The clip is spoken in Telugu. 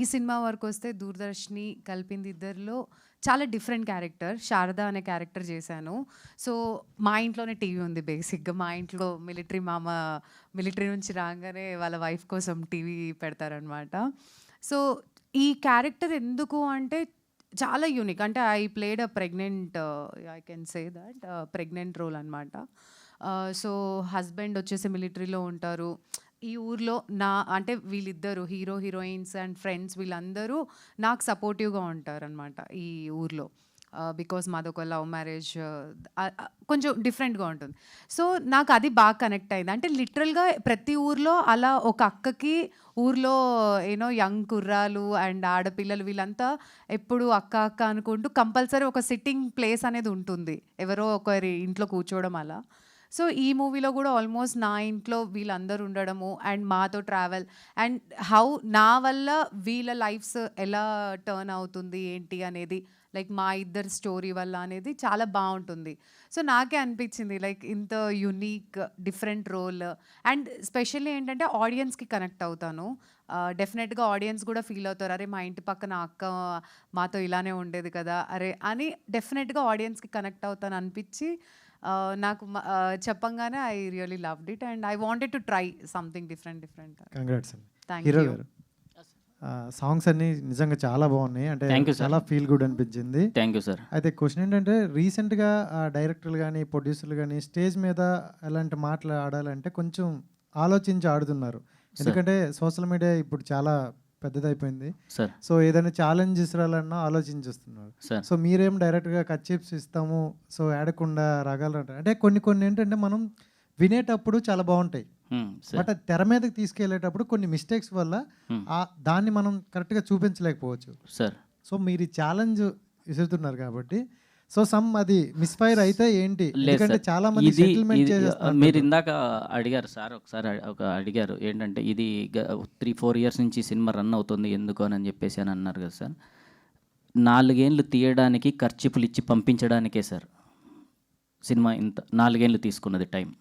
ఈ సినిమా వరకొస్తే దూరదర్శిని కలిపింది ఇద్దరిలో చాలా డిఫరెంట్ క్యారెక్టర్. శారద అనే క్యారెక్టర్ చేశాను. సో, మా ఇంట్లోనే టీవీ ఉంది బేసిక్‌గా. మా ఇంట్లో మిలిటరీ నుంచి రాంగానే వాళ్ళ వైఫ్ కోసం టీవీ పెడతారనమాట. సో, ఈ క్యారెక్టర్ ఎందుకు అంటే చాలా యూనిక్. అంటే I played a pregnant I can say that pregnant role అనమాట. సో, హస్బెండ్ వచ్చేసి మిలిటరీలో ఉంటారు. ఈ ఊర్లో అంటే వీళ్ళిద్దరు హీరోయిన్స్ అండ్ ఫ్రెండ్స్ వీళ్ళందరూ నాకు సపోర్టివ్‌గా ఉంటారనమాట ఈ ఊర్లో. బికాజ్ మాదొక లవ్ మ్యారేజ్ కొంచెం డిఫరెంట్‌గా ఉంటుంది. సో, నాకు అది బాగా కనెక్ట్ అయింది. అంటే లిటరల్‌గా ప్రతి ఊర్లో అలా ఒక అక్కకి ఊర్లో యంగ్ కుర్రాలు అండ్ ఆడపిల్లలు వీళ్ళంతా ఎప్పుడు అక్క, అక్క అనుకుంటూ కంపల్సరీ ఒక సిట్టింగ్ ప్లేస్ అనేది ఉంటుంది. ఎవరో ఒకరి ఇంట్లో కూర్చోవడం అలా. సో, ఈ మూవీలో కూడా ఆల్మోస్ట్ నా ఇంట్లో వీళ్ళందరూ ఉండడము అండ్ మాతో ట్రావెల్ అండ్ హౌ నా వల్ల వీళ్ళ లైఫ్స్ ఎలా టర్న్ అవుతుంది ఏంటి అనేది లైక్ మా ఇద్దరి స్టోరీ వల్ల అనేది చాలా బాగుంటుంది. సో, నాకే అనిపించింది లైక్ ఇంత unique different role and specially ఏంటంటే ఆడియన్స్కి కనెక్ట్ అవుతాను. డెఫినెట్గా ఆడియన్స్ కూడా ఫీల్ అవుతారు, అరే మా ఇంటి పక్కన అక్క మాతో ఇలానే ఉండేది కదా అరే అని డెఫినెట్గా ఆడియన్స్కి కనెక్ట్ అవుతాను అనిపించి నాకు చెప్పంగానే I really loved it and I wanted to try something different. Congrats అండి. Thank hero you. గారు సాంగ్స్ అన్ని నిజంగా చాలా బాగున్నాయి. అంటే Thank you, sir. చాలా ఫీల్ గుడ్ అనిపించింది. Thank you sir. అయితే క్వశ్చన్ ఏంటంటే రీసెంట్గా డైరెక్టర్లు కానీ ప్రొడ్యూసర్లు కానీ స్టేజ్ మీద ఎలాంటి మాటలు ఆడాలంటే కొంచెం ఆలోచించి ఆడుతున్నారు. ఎందుకంటే సోషల్ మీడియా ఇప్పుడు చాలా పెద్దదైపోయింది సార్. సో ఏదైనా ఛాలెంజ్ ఇస్రాలన్నా ఆలోచించిస్తున్నారు. సార్ సో మీరేం డైరెక్ట్గా కట్ చిప్స్ ఇస్తాము సో ఆడకుండా రాగలరంటారు. అంటే కొన్ని ఏంటంటే మనం వినేటప్పుడు చాలా బాగుంటాయి, బట్ అది తెర మీదకి తీసుకెళ్లేటప్పుడు కొన్ని మిస్టేక్స్ వల్ల దాన్ని మనం కరెక్ట్గా చూపించలేకపోవచ్చు సార్. సో మీరు ఈ ఛాలెంజ్ విసురుతున్నారు కాబట్టి సో అది మిస్ఫైర్ అయితే ఏంటి? ఎందుకంటే చాలా మంది సెటిల్మెంట్ చేసేస్తారు. మీరు ఇందాక అడిగారు సార్, ఒకసారి అడిగారు ఏంటంటే ఇది 3-4 years నుంచి సినిమా రన్ అవుతుంది ఎందుకు అని చెప్పేసి అని అన్నారు కదా సార్. 4 ఏళ్ళు తీయడానికి ఖర్చులు ఇచ్చి పంపించడానికే సార్ సినిమా ఇంత 4 ఏళ్ళు తీసుకున్నది టైం.